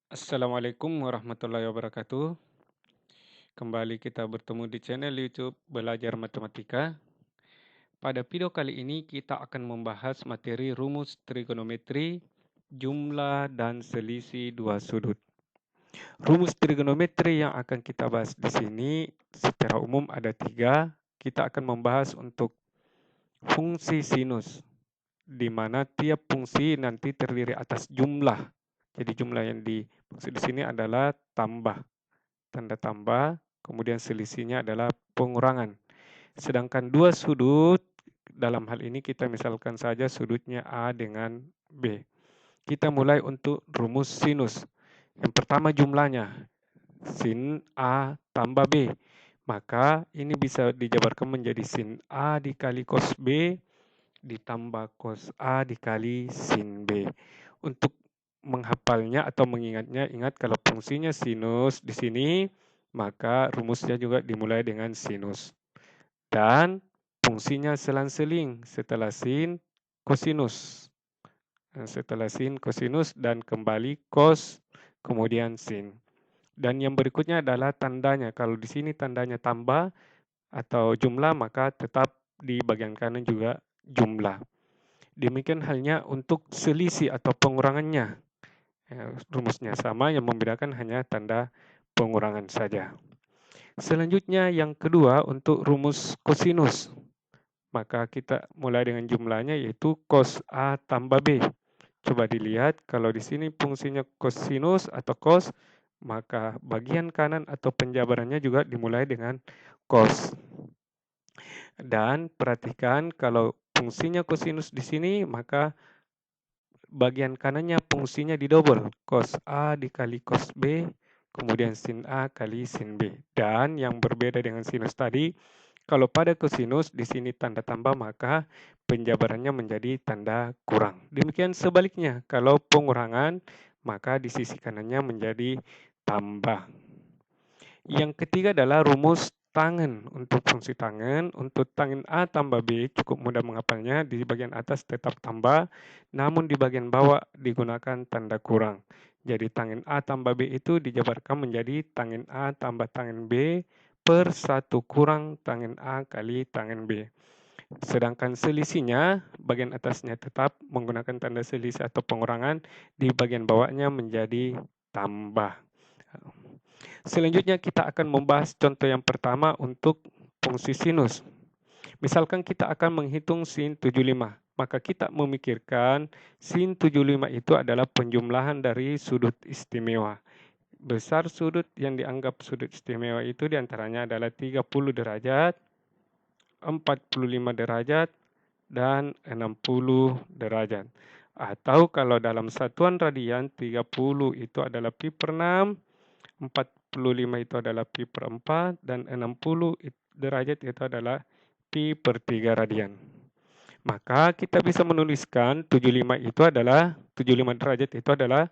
Assalamualaikum warahmatullahi wabarakatuh. Kembali kita bertemu di channel YouTube Belajar Matematika. Pada video kali ini kita akan membahas materi rumus trigonometri, jumlah dan selisih dua sudut. Rumus trigonometri yang akan kita bahas di sini secara umum ada tiga. Kita akan membahas untuk fungsi sinus, di mana tiap fungsi nanti terdiri atas jumlah. Jadi jumlah yang dimaksud di sini adalah tambah. Tanda tambah, kemudian selisihnya adalah pengurangan. Sedangkan dua sudut, dalam hal ini kita misalkan saja sudutnya A dengan B. Kita mulai untuk rumus sinus. Yang pertama jumlahnya, sin A tambah B. Maka ini bisa dijabarkan menjadi sin A dikali cos B ditambah cos A dikali sin B. Untuk menghafalnya atau mengingatnya, ingat kalau fungsinya sinus di sini, maka rumusnya juga dimulai dengan sinus. Dan fungsinya selang-seling setelah sin, kosinus. Setelah sin, kosinus, dan kembali cos, kemudian sin. Dan yang berikutnya adalah tandanya. Kalau di sini tandanya tambah atau jumlah, maka tetap di bagian kanan juga jumlah. Demikian halnya untuk selisih atau pengurangannya. Rumusnya sama, yang membedakan hanya tanda pengurangan saja. Selanjutnya yang kedua untuk rumus kosinus. Maka kita mulai dengan jumlahnya yaitu cos A tambah B. Coba dilihat kalau di sini fungsinya kosinus atau cos, maka bagian kanan atau penjabarannya juga dimulai dengan cos. Dan perhatikan kalau fungsinya kosinus di sini, maka bagian kanannya fungsinya didobel, cos A dikali cos B, kemudian sin A kali sin B. Dan yang berbeda dengan sinus tadi, kalau pada kosinus di sini tanda tambah, maka penjabarannya menjadi tanda kurang. Demikian sebaliknya, kalau pengurangan, maka di sisi kanannya menjadi tambah. Yang ketiga adalah rumus tangen. Untuk fungsi tangen, untuk tangen A tambah B cukup mudah menghafalnya. Di bagian atas tetap tambah, namun di bagian bawah digunakan tanda kurang. Jadi tangen A tambah B itu dijabarkan menjadi tangen A tambah tangen B per 1 kurang tangen A kali tangen B. Sedangkan selisihnya, bagian atasnya tetap menggunakan tanda selisih atau pengurangan, di bagian bawahnya menjadi tambah. Selanjutnya kita akan membahas contoh yang pertama untuk fungsi sinus. Misalkan kita akan menghitung sin 75, maka kita memikirkan sin 75 itu adalah penjumlahan dari sudut istimewa. Besar sudut yang dianggap sudut istimewa itu diantaranya adalah 30 derajat, 45 derajat, dan 60 derajat. Atau kalau dalam satuan radian, 30 itu adalah pi per 6, 45 itu adalah pi per 4, dan 60 derajat itu adalah pi per 3 radian. Maka kita bisa menuliskan 75 derajat itu adalah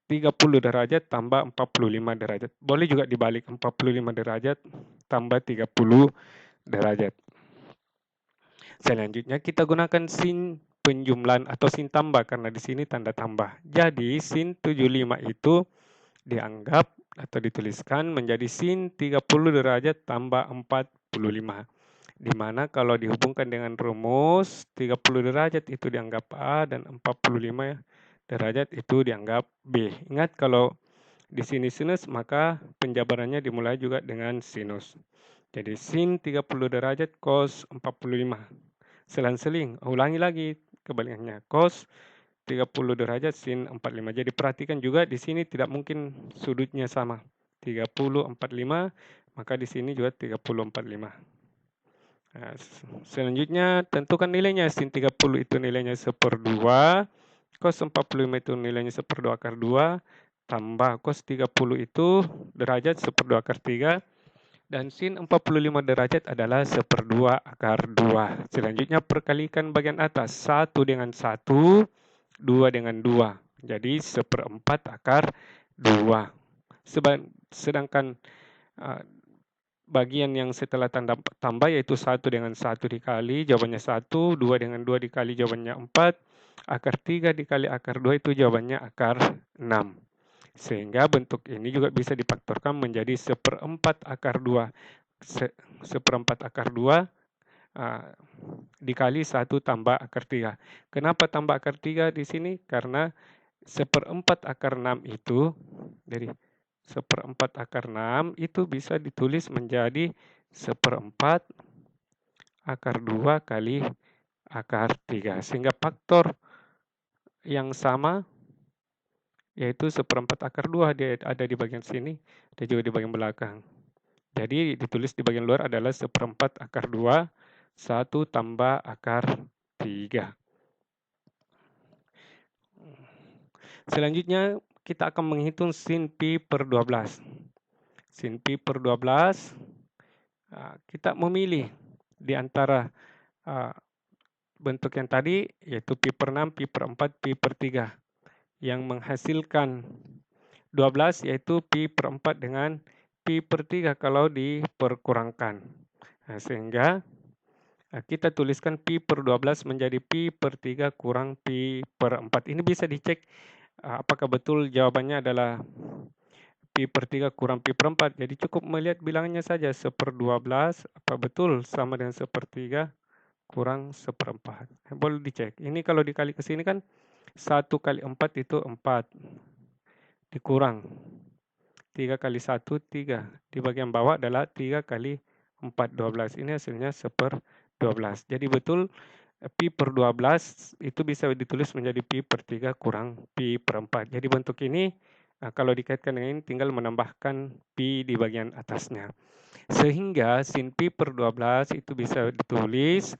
30 derajat tambah 45 derajat. Boleh juga dibalik 45 derajat tambah 30 derajat. Selanjutnya kita gunakan sin penjumlahan atau sin tambah karena di sini tanda tambah. Jadi sin 75 itu dianggap atau dituliskan menjadi sin 30 derajat tambah 45. Di mana kalau dihubungkan dengan rumus 30 derajat itu dianggap A dan 45 derajat itu dianggap B. Ingat kalau di sini sinus maka penjabarannya dimulai juga dengan sinus. Jadi sin 30 derajat cos 45. Selang-seling, ulangi lagi kebalikannya. Cos 30 derajat sin 45. Jadi perhatikan juga di sini tidak mungkin sudutnya sama. 30 45, maka di sini juga 30 45. Nah, selanjutnya tentukan nilainya. Sin 30 itu nilainya 1/2, cos 45 itu nilainya 1/2 akar 2, tambah cos 30 itu derajat 1/2 akar 3, dan sin 45 derajat adalah 1/2 akar 2. Selanjutnya perkalikan bagian atas. 1 dengan 1, 2 dengan 2. Jadi 1/4 akar 2. Sedangkan bagian yang setelah tanda tambah yaitu 1 dengan 1 dikali, jawabannya 1, 2 dengan 2 dikali, jawabannya 4, akar 3 dikali akar 2 itu jawabannya akar 6. Sehingga bentuk ini juga bisa difaktorkan menjadi 1/4 akar 2. 1/4 akar 2 dikali 1 tambah akar 3. Kenapa tambah akar 3 di sini? Karena 1/4 akar 6 itu, jadi 1/4 akar 6 itu bisa ditulis menjadi 1/4 akar 2 kali akar 3. Sehingga faktor yang sama yaitu 1/4 akar 2 dia ada di bagian sini dan juga di bagian belakang. Jadi ditulis di bagian luar adalah 1/4 akar 2, 1 tambah akar 3. Selanjutnya kita akan menghitung sin pi per 12. Sin pi per 12, kita memilih di antara bentuk yang tadi, yaitu pi per 6, pi per 4, pi per 3. Yang menghasilkan 12 yaitu pi per 4 dengan pi per 3 kalau diperkurangkan. Sehingga kita tuliskan pi per 12 menjadi pi per 3 kurang pi per 4. Ini bisa dicek apakah betul jawabannya adalah pi per 3 kurang pi per 4. Jadi cukup melihat bilangannya saja, 1/12 apa betul sama dengan 1/3 kurang 1/4. Boleh dicek. Ini kalau dikali ke sini kan 1 kali 4 itu 4. Dikurang 3 kali 1, 3. Di bagian bawah adalah 3 kali 4, 12. Ini hasilnya 1/12. Jadi betul pi per 12 itu bisa ditulis menjadi pi per 3 kurang pi per 4. Jadi bentuk ini kalau dikaitkan dengan ini tinggal menambahkan pi di bagian atasnya. Sehingga sin pi per 12 itu bisa ditulis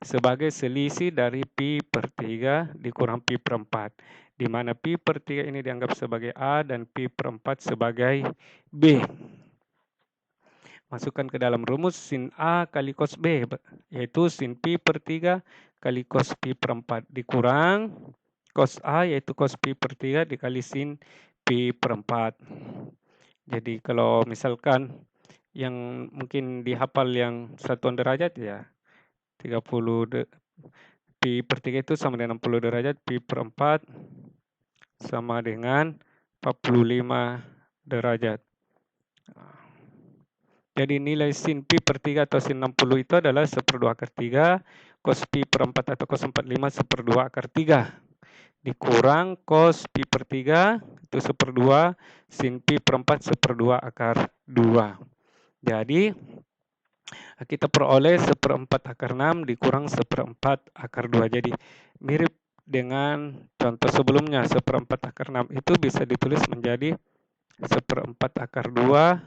sebagai selisih dari pi per 3 dikurang pi per 4. Di mana pi per 3 ini dianggap sebagai A dan pi per 4 sebagai B. Masukkan ke dalam rumus sin A kali cos B, yaitu sin pi per 3 kali cos pi per 4 dikurang cos A, yaitu cos pi per 3 dikali sin pi per 4. Jadi kalau misalkan yang mungkin dihafal yang satuan derajat ya, 30 pi per 3 itu sama dengan 60 derajat, pi per 4 sama dengan 45 derajat. Jadi nilai sin pi per 3 atau sin 60 itu adalah 1/2 akar 3, cos pi per 4 atau cos 45 1/2 akar 3. Dikurang cos pi per 3 itu 1/2, sin pi per 4 1/2 akar 2. Jadi kita peroleh 1/4 akar 6 dikurang 1/4 akar 2. Jadi mirip dengan contoh sebelumnya, 1/4 akar 6 itu bisa ditulis menjadi 1/4 akar 2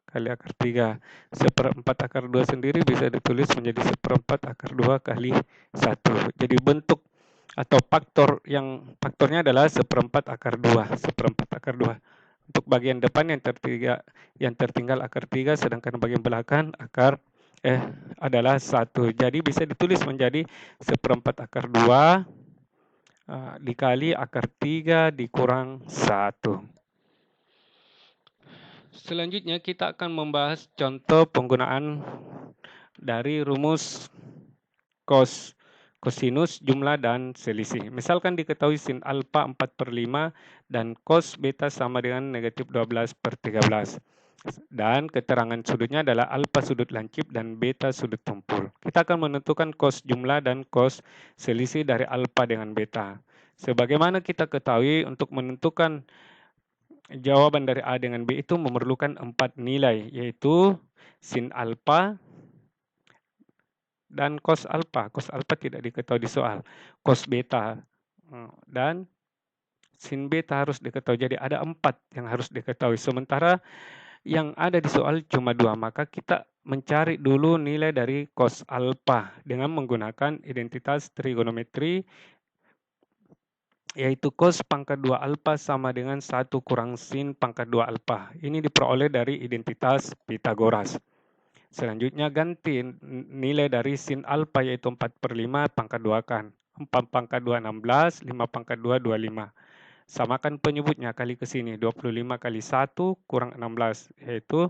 kali akar 3. 1/4 akar 2 sendiri bisa ditulis menjadi 1/4 akar 2 kali 1. Jadi bentuk atau faktornya adalah 1/4 akar 2. 1/4 akar 2. Untuk bagian depan yang tertinggal akar 3, sedangkan bagian belakang adalah 1. Jadi bisa ditulis menjadi 1/4 akar 2 dikali akar 3 dikurang 1. Selanjutnya kita akan membahas contoh penggunaan dari rumus kosinus, jumlah, dan selisih. Misalkan diketahui sin alfa 4/5 dan cos beta sama dengan negatif 12/13. Dan keterangan sudutnya adalah alfa sudut lancip dan beta sudut tumpul. Kita akan menentukan cos jumlah dan cos selisih dari alfa dengan beta. Sebagaimana kita ketahui untuk menentukan jawaban dari A dengan B itu memerlukan 4 nilai, yaitu sin alfa dan cos alfa. Cos alfa tidak diketahui di soal. Cos beta dan sin beta harus diketahui. Jadi ada 4 yang harus diketahui. Sementara yang ada di soal cuma 2. Maka kita mencari dulu nilai dari cos alfa dengan menggunakan identitas trigonometri, yaitu cos pangkat 2 alfa sama dengan 1 kurang sin pangkat 2 alfa. Ini diperoleh dari identitas Pitagoras. Selanjutnya ganti nilai dari sin alfa yaitu 4/5 pangkat 2 kan. 4 pangkat 2 16, 5 pangkat 2 25. Samakan penyebutnya kali ke sini. 25 kali 1 kurang 16 yaitu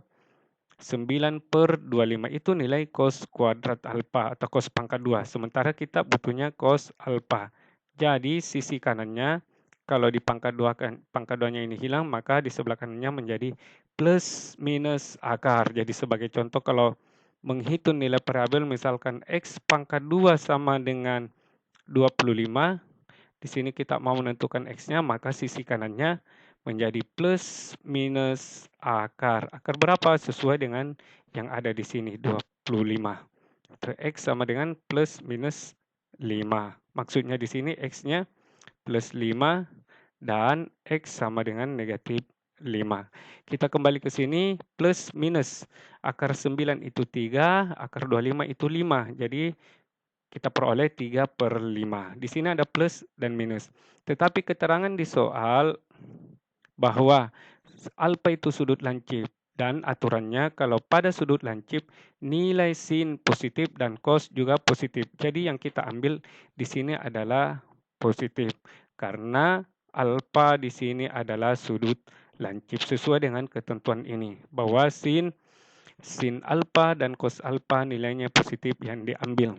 9/25. Itu nilai cos kuadrat alfa atau cos pangkat 2. Sementara kita butuhnya cos alfa. Jadi sisi kanannya Kalau di pangkat 2-nya ini hilang, maka di sebelah kanannya menjadi plus minus akar. Jadi sebagai contoh kalau menghitung nilai variabel misalkan X pangkat 2 sama dengan 25, di sini kita mau menentukan X-nya, maka sisi kanannya menjadi plus minus akar. Akar berapa? Sesuai dengan yang ada di sini, 25. X sama dengan plus minus 5. Maksudnya di sini X-nya plus 5 dan X sama dengan negatif 5. Kita kembali ke sini, plus minus. Akar 9 itu 3, akar 25 itu 5. Jadi kita peroleh 3/5. Di sini ada plus dan minus. Tetapi keterangan di soal bahwa alfa itu sudut lancip dan aturannya kalau pada sudut lancip nilai sin positif dan cos juga positif. Jadi yang kita ambil di sini adalah positif karena alfa di sini adalah sudut lancip sesuai dengan ketentuan ini bahwa sin alfa dan cos alfa nilainya positif yang diambil.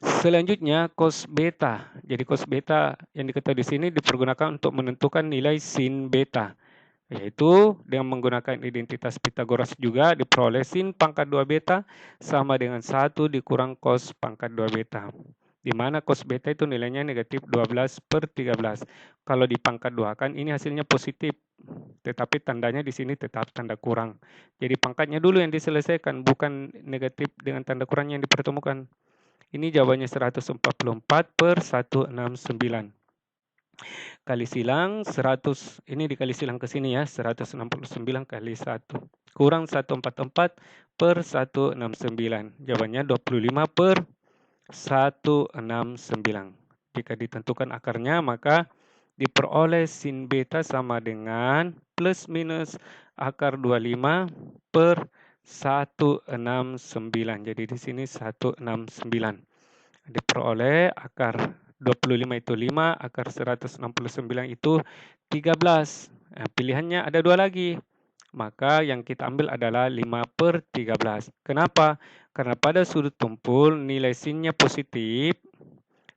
Selanjutnya cos beta. Jadi cos beta yang diketahui di sini dipergunakan untuk menentukan nilai sin beta, yaitu dengan menggunakan identitas Pythagoras juga diperoleh sin pangkat 2 beta sama dengan 1 dikurang cos pangkat 2 beta. Di mana cos beta itu nilainya negatif 12/13. Kalau di pangkat 2 kan ini hasilnya positif, tetapi tandanya di sini tetap tanda kurang. Jadi pangkatnya dulu yang diselesaikan, bukan negatif dengan tanda kurang yang dipertemukan. Ini jawabannya 144/169. Kali silang 100, ini dikali silang ke sini ya, 169 kali 1. Kurang 144/169. Jawabannya 25/169. Jika ditentukan akarnya, maka diperoleh sin beta sama dengan plus minus akar 25/169. Jadi di sini 169. Diperoleh akar 25 itu 5, akar 169 itu 13. Pilihannya ada 2 lagi. Maka yang kita ambil adalah 5/13. Kenapa? Karena pada sudut tumpul nilai sinnya positif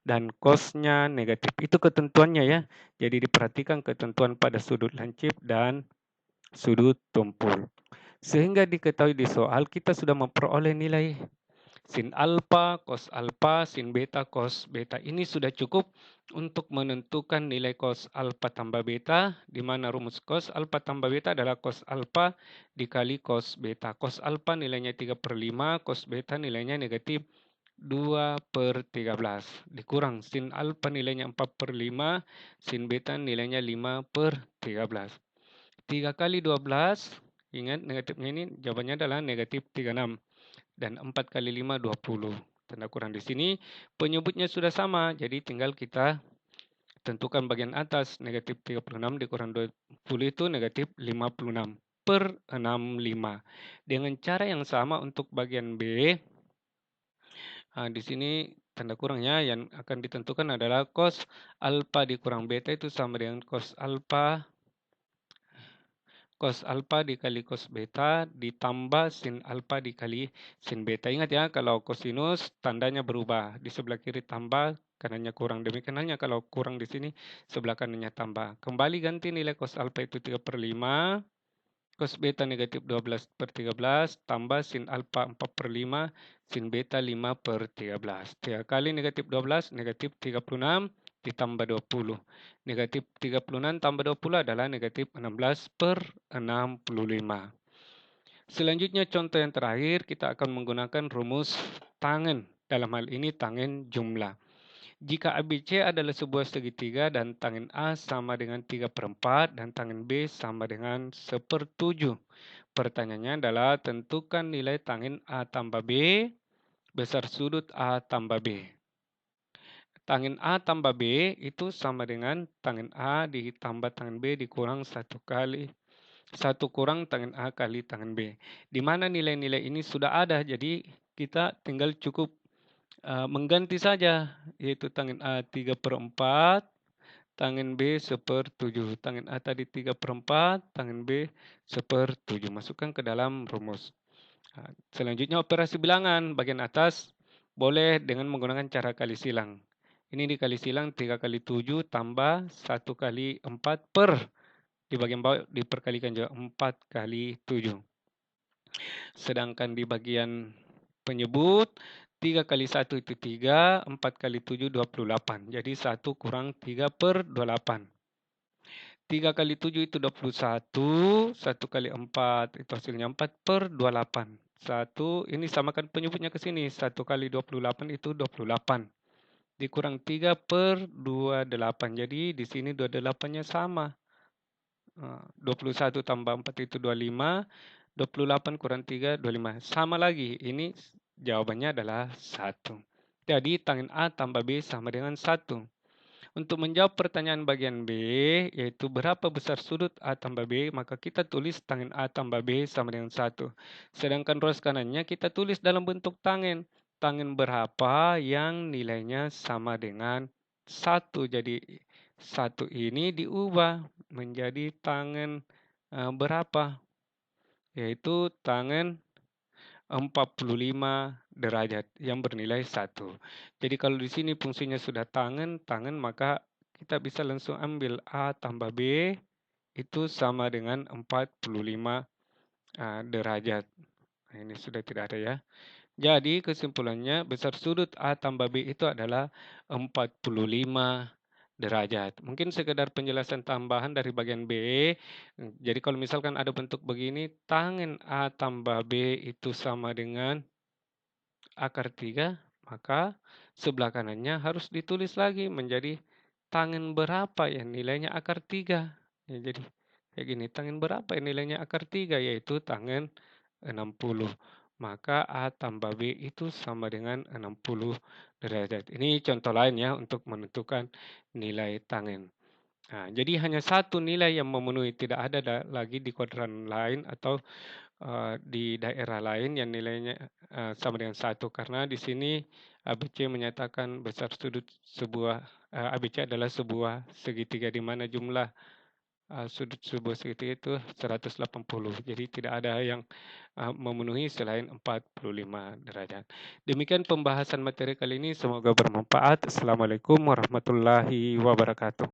dan cosnya negatif. Itu ketentuannya ya. Jadi diperhatikan ketentuan pada sudut lancip dan sudut tumpul. Sehingga diketahui di soal kita sudah memperoleh nilai sin alfa, cos alfa, sin beta, cos beta. Ini sudah cukup untuk menentukan nilai cos alfa tambah beta, di mana rumus cos alfa tambah beta adalah cos alfa dikali cos beta. Cos alfa nilainya 3/5, cos beta nilainya negatif 2/13. Dikurang sin alfa nilainya 4/5, sin beta nilainya 5/13. 3 kali 12, ingat negatifnya ini jawabannya adalah negatif 36. Dan 4 kali 5, 20. Tanda kurang di sini. Penyebutnya sudah sama, jadi tinggal kita tentukan bagian atas. Negatif 36 dikurang 20 itu negatif 56/65. Dengan cara yang sama untuk bagian B, di sini tanda kurangnya yang akan ditentukan adalah cos alfa dikurang beta itu sama dengan cos alfa dikali cos beta ditambah sin alfa dikali sin beta. Ingat ya, kalau kosinus tandanya berubah. Di sebelah kiri tambah, kanannya kurang. Demikian halnya kalau kurang di sini, sebelah kanannya tambah. Kembali ganti nilai cos alfa itu 3/5. Cos beta negatif 12/13. Tambah sin alfa 4/5. Sin beta 5/13. 3 kali negatif 12, negatif 36 ditambah 20. Negatif 36 tambah 20 adalah negatif 16/65. Selanjutnya contoh yang terakhir kita akan menggunakan rumus tangen. Dalam hal ini tangen jumlah. Jika ABC adalah sebuah segitiga dan tangen A sama dengan 3/4 dan tangen B sama dengan 1/7. Pertanyaannya adalah tentukan nilai tangen A tambah B besar sudut A tambah B. Tangen A tambah B itu sama dengan tangen A ditambah tangen B dikurang 1 kurang tangen A kali tangen B. Di mana nilai-nilai ini sudah ada, jadi kita tinggal cukup mengganti saja, yaitu tangen A 3/4, tangen B 1/7. Tangen A tadi 3/4, tangen B 1/7. Masukkan ke dalam rumus. Selanjutnya operasi bilangan bagian atas boleh dengan menggunakan cara kali silang. Ini dikali silang 3 kali 7 tambah 1 kali 4 per, di bagian bawah diperkalikan juga 4 kali 7. Sedangkan di bagian penyebut 3 kali 1 itu 3, 4 kali 7 28. Jadi 1 kurang 3 per 28. 3 kali 7 itu 21, 1 kali 4 itu hasilnya 4 per 28. 1, ini samakan penyebutnya ke sini, 1 kali 28 itu 28. Dikurang 3 per 28. Jadi di sini 28-nya sama. 21 tambah 4 itu 25, 28 kurang 3, 25. Sama lagi, ini jawabannya adalah 1. Jadi tangen A tambah B sama dengan 1. Untuk menjawab pertanyaan bagian B, yaitu berapa besar sudut A tambah B, maka kita tulis tangen A tambah B sama dengan 1. Sedangkan ruas kanannya kita tulis dalam bentuk tangen. Tangen berapa yang nilainya sama dengan 1. Jadi 1 ini diubah menjadi tangen berapa? Yaitu tangen 45 derajat yang bernilai 1. Jadi kalau di sini fungsinya sudah tangen, maka kita bisa langsung ambil A tambah B itu sama dengan 45 derajat. Nah, ini sudah tidak ada ya. Jadi kesimpulannya besar sudut A tambah B itu adalah 45 derajat. Mungkin sekedar penjelasan tambahan dari bagian B. Jadi kalau misalkan ada bentuk begini, tangen A tambah B itu sama dengan akar 3, maka sebelah kanannya harus ditulis lagi menjadi tangen berapa yang nilainya akar 3. Ya, jadi kayak gini, tangen berapa yang nilainya akar 3, yaitu tangen 60. Maka A tambah B itu sama dengan 60 derajat. Ini contoh lain ya untuk menentukan nilai tangen. Nah, jadi hanya satu nilai yang memenuhi, tidak ada lagi di kuadran lain atau di daerah lain yang nilainya sama dengan 1. Karena di sini ABC menyatakan besar sudut sebuah ABC adalah sebuah segitiga di mana jumlah sudut sebuah segitiga itu 180. Jadi tidak ada yang memenuhi selain 45 derajat. Demikian pembahasan materi kali ini, semoga bermanfaat. Assalamualaikum warahmatullahi wabarakatuh.